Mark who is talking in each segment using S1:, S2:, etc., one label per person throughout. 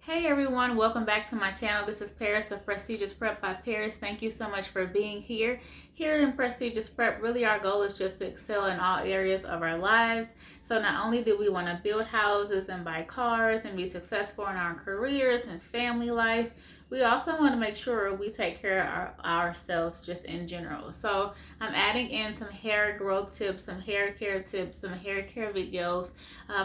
S1: Hey everyone, welcome back to my channel. This is Paris of Prestigious Prep by Paris. Thank you so much for being here. Here in Prestigious Prep, really our goal is just to excel in all areas of our lives. So not only do we want to build houses and buy cars and be successful in our careers and family life, we also want to make sure we take care of ourselves just in general. So I'm adding in some hair growth tips, some hair care tips, some hair care videos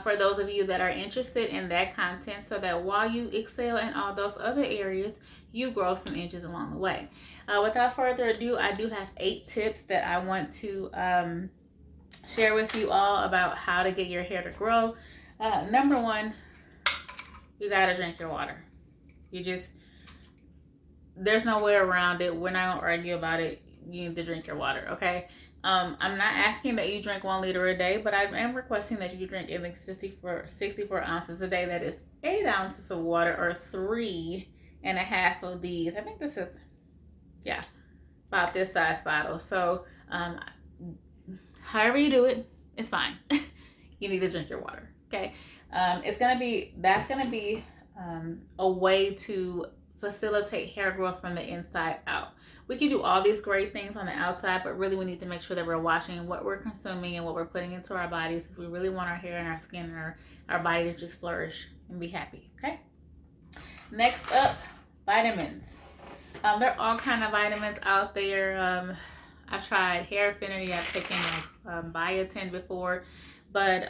S1: for those of you that are interested in that content, so that while you excel in all those other areas, you grow some inches along the way. Without further ado, I do have 8 tips that I want to share with you all about how to get your hair to grow. Number one, you got to drink your water. There's no way around it. We're not gonna argue about it. You need to drink your water, okay? I'm not asking that you drink 1 liter a day, but I am requesting that you drink at least 64 ounces a day. That is 8 ounces of water, or 3.5 of these. I think this is, yeah, about this size bottle. So however you do it, it's fine. You need to drink your water, okay? That's gonna be a way to facilitate hair growth from the inside out. We can do all these great things on the outside, but really we need to make sure that we're watching what we're consuming and what we're putting into our bodies if we really want our hair and our skin and our body to just flourish and be happy, okay? Next up, vitamins. There are all kind of vitamins out there. I've tried Hair Affinity. I've taken Biotin before, but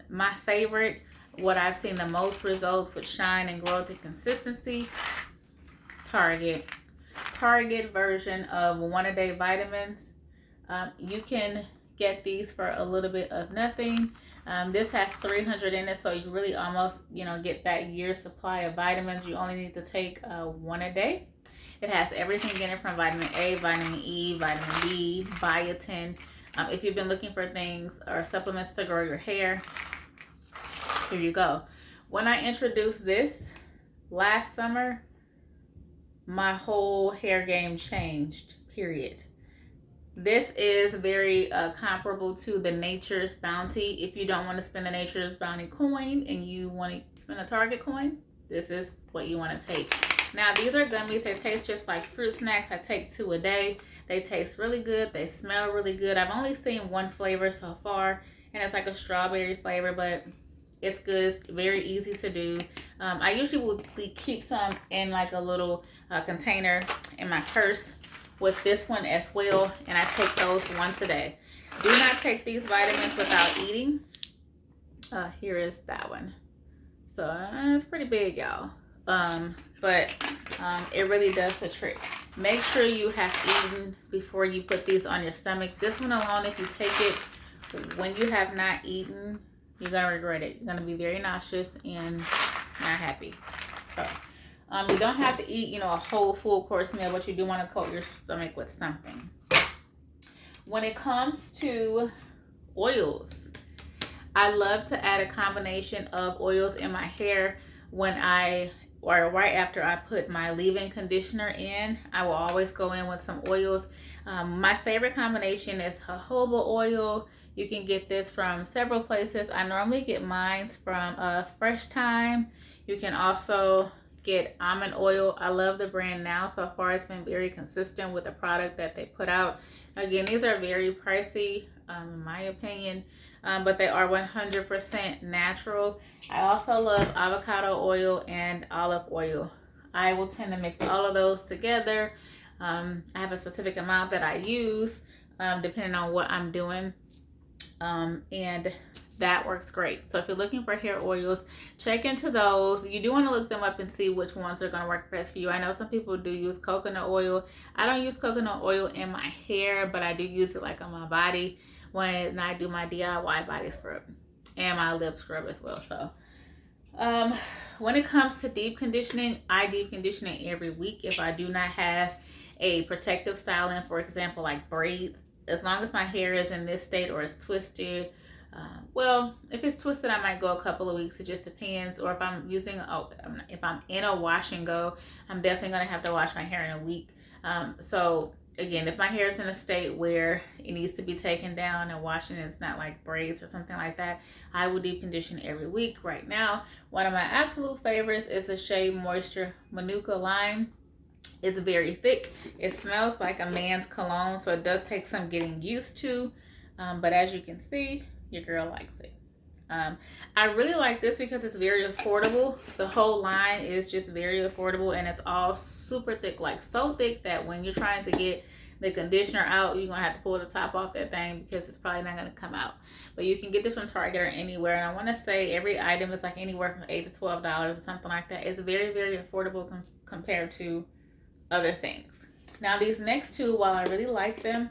S1: my favorite, what I've seen the most results with shine and growth and consistency, Target version of 1-a-day vitamins. You can get these for a little bit of nothing. This has 300 in it, so you really almost get that year's supply of vitamins. You only need to take 1 a day. It has everything in it, from vitamin A, vitamin E, vitamin B, biotin. If you've been looking for things or supplements to grow your hair, here you go. When I introduced this last summer, my whole hair game changed, period. This is very comparable to the Nature's Bounty. If you don't want to spend the Nature's Bounty coin and you want to spend a Target coin, this is what you want to take. Now, these are gummies. They taste just like fruit snacks. I take 2 a day. They taste really good. They smell really good. I've only seen one flavor so far, and it's like a strawberry flavor, but it's good. It's very easy to do. I usually will keep some in like a little container in my purse with this one as well, and I take those once a day. Do not take these vitamins without eating. Here is that one. So it's pretty big, y'all. But it really does the trick. Make sure you have eaten before you put these on your stomach. This one alone, if you take it when you have not eaten, you're gonna regret it. You're gonna be very nauseous and not happy. So you don't have to eat, a whole full course meal, but you do want to coat your stomach with something. When it comes to oils, I love to add a combination of oils in my hair right after I put my leave-in conditioner in. I will always go in with some oils. My favorite combination is jojoba oil. You can get this from several places. I normally get mine from Fresh Thyme. You can also get almond oil. I love the brand Now. So far, it's been very consistent with the product that they put out. Again, these are very pricey, in my opinion, but they are 100% natural. I also love avocado oil and olive oil. I will tend to mix all of those together. I have a specific amount that I use depending on what I'm doing, and that works great. So if you're looking for hair oils, check into those. You do want to look them up and see which ones are going to work best for you. I know some people do use coconut oil. I don't use coconut oil in my hair, but I do use it like on my body when I do my DIY body scrub and my lip scrub as well. So when it comes to deep conditioning, I deep condition it every week if I do not have a protective styling, for example, like braids. As long as my hair is in this state or it's twisted, well, if it's twisted, I might go a couple of weeks. It just depends. Or if I'm if I'm in a wash and go, I'm definitely going to have to wash my hair in a week. So again, if my hair is in a state where it needs to be taken down and washed and it's not like braids or something like that, I will deep condition every week. Right now, one of my absolute favorites is the Shea Moisture Manuka Lime. It's very thick. It smells like a man's cologne, so it does take some getting used to. But as you can see, your girl likes it. I really like this because it's very affordable. The whole line is just very affordable, and it's all super thick, like so thick that when you're trying to get the conditioner out, you're gonna have to pull the top off that thing because it's probably not gonna come out. But you can get this from Target or anywhere, and I want to say every item is like anywhere from $8 to $12 or something like that. It's very, very affordable compared to other things. Now these next two, while I really like them,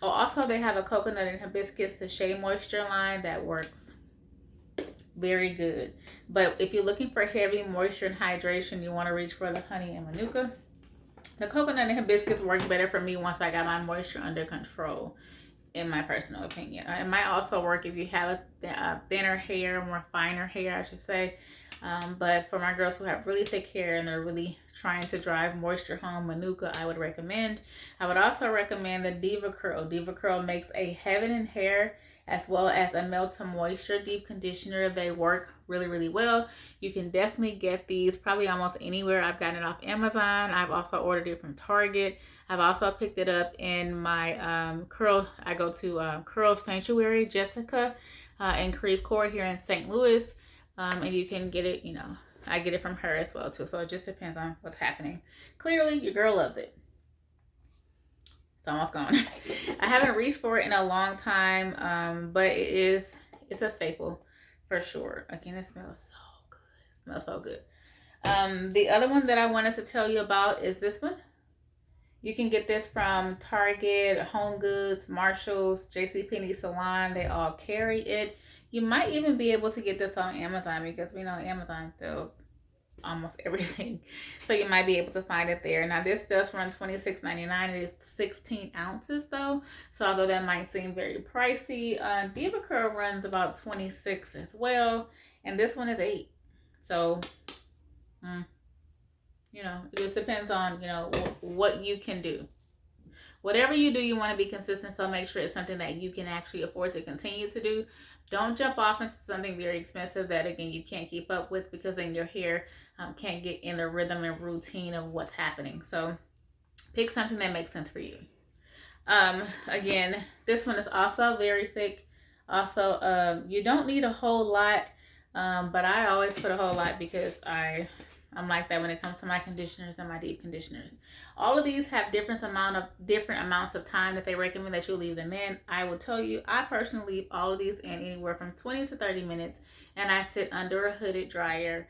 S1: also they have a coconut and hibiscus, the Shea Moisture line that works very good. But if you're looking for heavy moisture and hydration, you want to reach for the honey and manuka. The coconut and hibiscus works better for me once I got my moisture under control, in my personal opinion. It might also work if you have a thinner hair, more finer hair, I should say. But for my girls who have really thick hair and they're really trying to drive moisture home, Manuka I would recommend. I would also recommend the Diva Curl. Diva Curl makes a Heaven in Hair as well as a Melt to Moisture deep conditioner. They work really, really well. You can definitely get these probably almost anywhere. I've gotten it off Amazon. I've also ordered it from Target. I've also picked it up in my curl. I go to Curl Sanctuary, Jessica, in Creve Coeur here in St. Louis. And you can get it, you know, I get it from her as well too. So it just depends on what's happening. Clearly, your girl loves it. It's almost gone. I haven't reached for it in a long time, but it's a staple for sure. Again, it smells so good. It smells so good. The other one that I wanted to tell you about is this one. You can get this from Target, Home Goods, Marshalls, JCPenney, Salon. They all carry it. You might even be able to get this on Amazon because we know Amazon sells almost everything. So you might be able to find it there. Now this does run $26.99. It is 16 ounces though. So although that might seem very pricey, Diva Curl runs about 26 as well. And this one is 8. So, you know, it just depends on, you know, what you can do. Whatever you do, you want to be consistent. So make sure it's something that you can actually afford to continue to do. Don't jump off into something very expensive that, again, you can't keep up with because then your hair can't get in the rhythm and routine of what's happening. So pick something that makes sense for you. Again, this one is also very thick. Also, you don't need a whole lot, but I always put a whole lot because I'm like that when it comes to my conditioners and my deep conditioners. All of these have different amounts of time that they recommend that you leave them in. I will tell you, I personally leave all of these in anywhere from 20 to 30 minutes, and I sit under a hooded dryer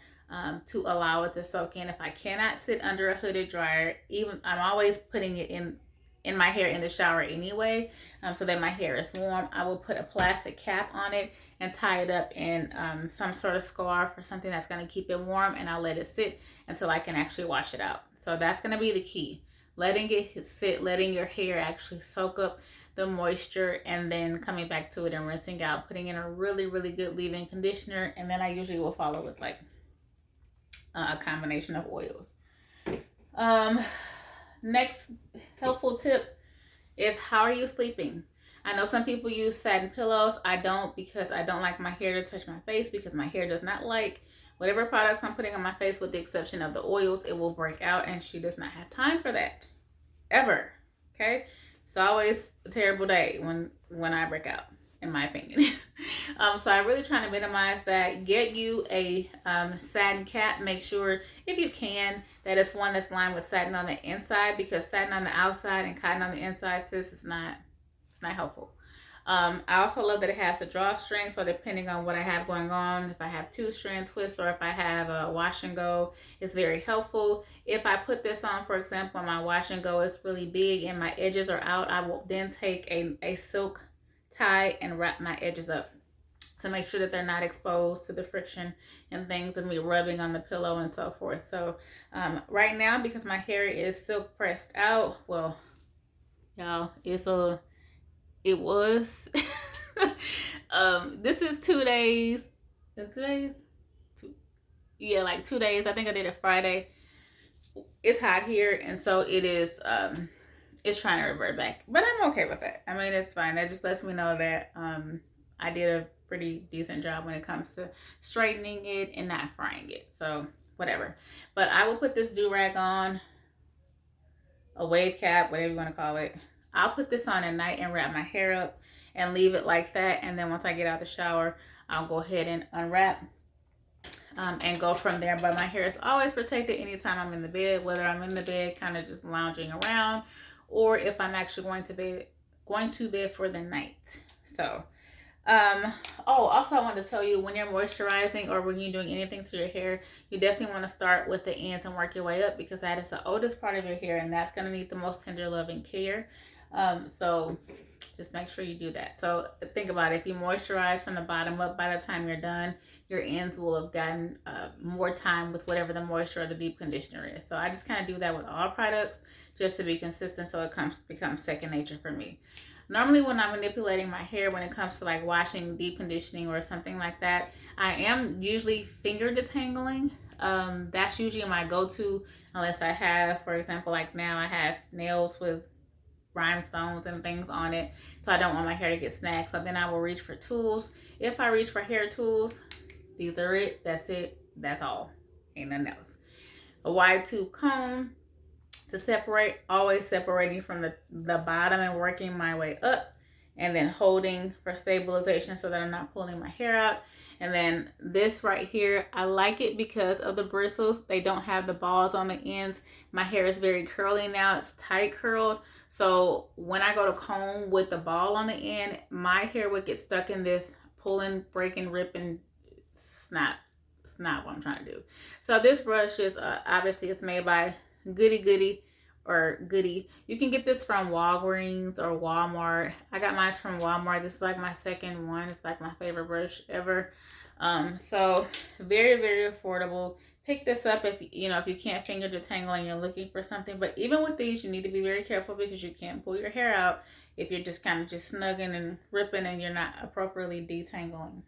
S1: to allow it to soak in. If I cannot sit under a hooded dryer, I'm always putting it in my hair in the shower anyway, so that my hair is warm. I will put a plastic cap on it and tie it up in some sort of scarf or something that's going to keep it warm, and I'll let it sit until I can actually wash it out. So that's going to be the key. Letting it sit, letting your hair actually soak up the moisture, and then coming back to it and rinsing out, putting in a really, really good leave-in conditioner, and then I usually will follow with like a combination of oils. Next helpful tip is, how are you sleeping? I know some people use satin pillows. I don't, because I don't like my hair to touch my face, because my hair does not like whatever products I'm putting on my face, with the exception of the oils. It will break out, and she does not have time for that ever. Okay, it's always a terrible day when I break out, in my opinion. So I'm really trying to minimize that. Get you a satin cap. Make sure, if you can, that it's one that's lined with satin on the inside, because satin on the outside and cotton on the inside, sis, it's not helpful. I also love that it has a drawstring, so depending on what I have going on, if I have 2-strand twist or if I have a wash and go, it's very helpful. If I put this on, for example, my wash and go is really big and my edges are out, I will then take a silk tie and wrap my edges up to make sure that they're not exposed to the friction and things of me rubbing on the pillow and so forth. So right now, because my hair is silk pressed out, well, y'all, it was this is 2 days. Is 2 days? Yeah, like 2 days. I think I did it Friday. It's hot here, and so it is it's trying to revert back. But I'm okay with that. I mean, it's fine. That just lets me know that I did a pretty decent job when it comes to straightening it and not frying it. So whatever. But I will put this do-rag on, a wave cap, whatever you want to call it. I'll put this on at night and wrap my hair up and leave it like that. And then once I get out the shower, I'll go ahead and unwrap and go from there. But my hair is always protected anytime I'm in the bed, whether I'm in the bed kind of just lounging around, or if I'm actually going to bed for the night. So oh, also I want to tell you, when you're moisturizing or when you're doing anything to your hair, you definitely want to start with the ends and work your way up, because that is the oldest part of your hair and that's going to need the most tender loving care. So just make sure you do that. So think about it. If you moisturize from the bottom up, by the time you're done, your ends will have gotten more time with whatever the moisture or the deep conditioner is. So I just kind of do that with all products just to be consistent, so it becomes second nature for me. Normally when I'm manipulating my hair, when it comes to like washing, deep conditioning or something like that, I am usually finger detangling. That's usually my go-to, unless I have, for example, like now I have nails with rhinestones and things on it, so I don't want my hair to get snagged. So then I will reach for tools. If I reach for hair tools, these are it. That's it. That's all. Ain't nothing else. A wide tooth comb to separate, always separating from the bottom and working my way up, and then holding for stabilization so that I'm not pulling my hair out. And then this right here, I like it because of the bristles. They don't have the balls on the ends. My hair is very curly now. It's tight curled. So when I go to comb with the ball on the end, my hair would get stuck in this pulling, breaking, ripping snap. It's not what I'm trying to do. So this brush is obviously it's made by Goody. You can get this from Walgreens or Walmart. I got mine from Walmart. This is like my second one. It's like my favorite brush ever. So very, very affordable. Pick this up if you can't finger detangle and you're looking for something. But even with these, you need to be very careful because you can't pull your hair out if you're just kind of just snugging and ripping and you're not appropriately detangling.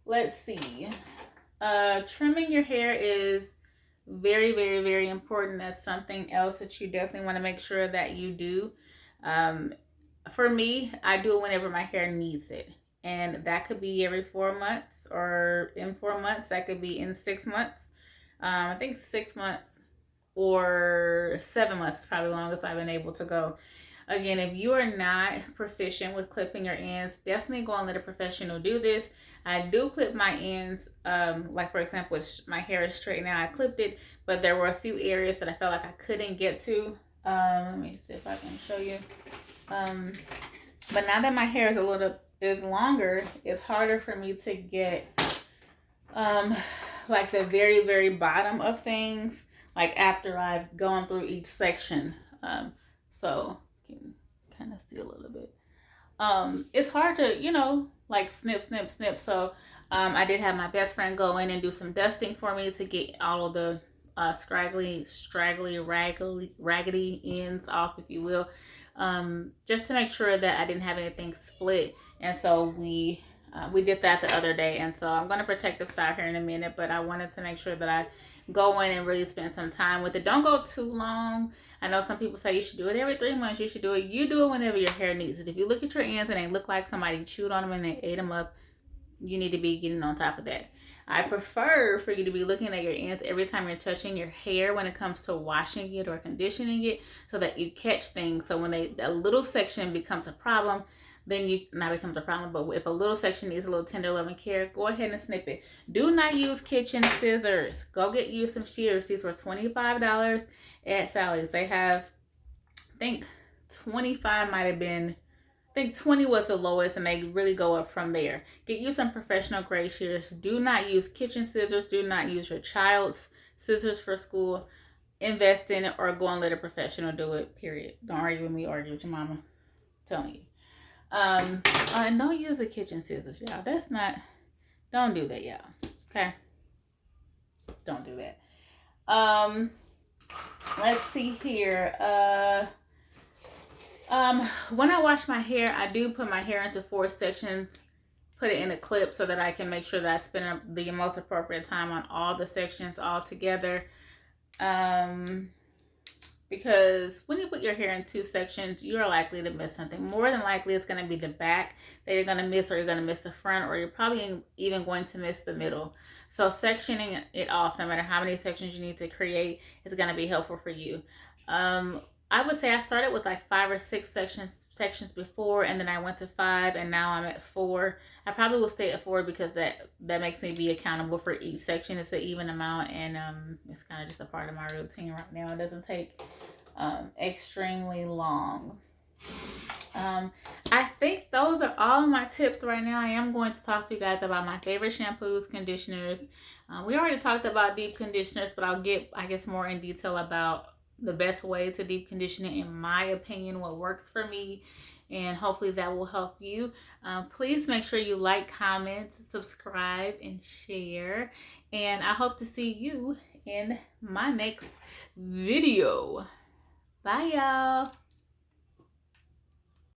S1: Let's see. Trimming your hair is very, very, very important. That's something else that you definitely want to make sure that you do. For me, I do it whenever my hair needs it. And that could be every 4 months, or in 4 months. That could be in 6 months. I think 6 months or 7 months is probably the longest I've been able to go. Again, if you are not proficient with clipping your ends, definitely go and let a professional do this. I do clip my ends, like for example, my hair is straight now, I clipped it, but there were a few areas that I felt like I couldn't get to. Let me see if I can show you. But now that my hair is longer, it's harder for me to get like the very, very bottom of things, like after I've gone through each section. So you can kind of see a little bit. It's hard to, like snip. So I did have my best friend go in and do some dusting for me to get all of the straggly, raggedy ends off, if you will. Just to make sure that I didn't have anything split. And so we did that the other day. And so I'm going to protective style here in a minute, but I wanted to make sure that I go in and really spend some time with it. Don't go too long. I know some people say you should do it every 3 months. You should do it. You do it whenever your hair needs it. If you look at your ends and they look like somebody chewed on them and they ate them up, you need to be getting on top of that. I prefer for you to be looking at your ends every time you're touching your hair when it comes to washing it or conditioning it, so that you catch things. So when a little section becomes a problem, then not becomes a problem, but if a little section needs a little tender loving care, go ahead and snip it. Do not use kitchen scissors. Go get you some shears. These were $25 at Sally's. They have, I think 25 might have been, I think 20 was the lowest, and they really go up from there. Get you some professional grade shears. Do not use kitchen scissors. Do not use your child's scissors for school. Invest in it or go and let a professional do it, period. Don't argue with me, argue with your mama. I'm telling you. And don't use the kitchen scissors, y'all. Don't do that, y'all. Okay? Don't do that. Let's see here. When I wash my hair, I do put my hair into 4 sections, put it in a clip so that I can make sure that I spend the most appropriate time on all the sections all together. Because when you put your hair in two sections, you're likely to miss something. More than likely, it's going to be the back that you're going to miss, or you're going to miss the front, or you're probably even going to miss the middle. So sectioning it off, no matter how many sections you need to create, is going to be helpful for you. I would say I started with like 5 or 6 sections before, and then I went to 5, and now I'm at 4. I probably will stay at 4 because that makes me be accountable for each section. It's an even amount, and it's kind of just a part of my routine right now. It doesn't take extremely long. I think those are all of my tips right now. I am going to talk to you guys about my favorite shampoos, conditioners. We already talked about deep conditioners, but I'll get, I guess, more in detail about the best way to deep condition it, in my opinion, what works for me, and hopefully that will help you. Please make sure you like, comment, subscribe, and share, and I hope to see you in my next video. Bye, y'all.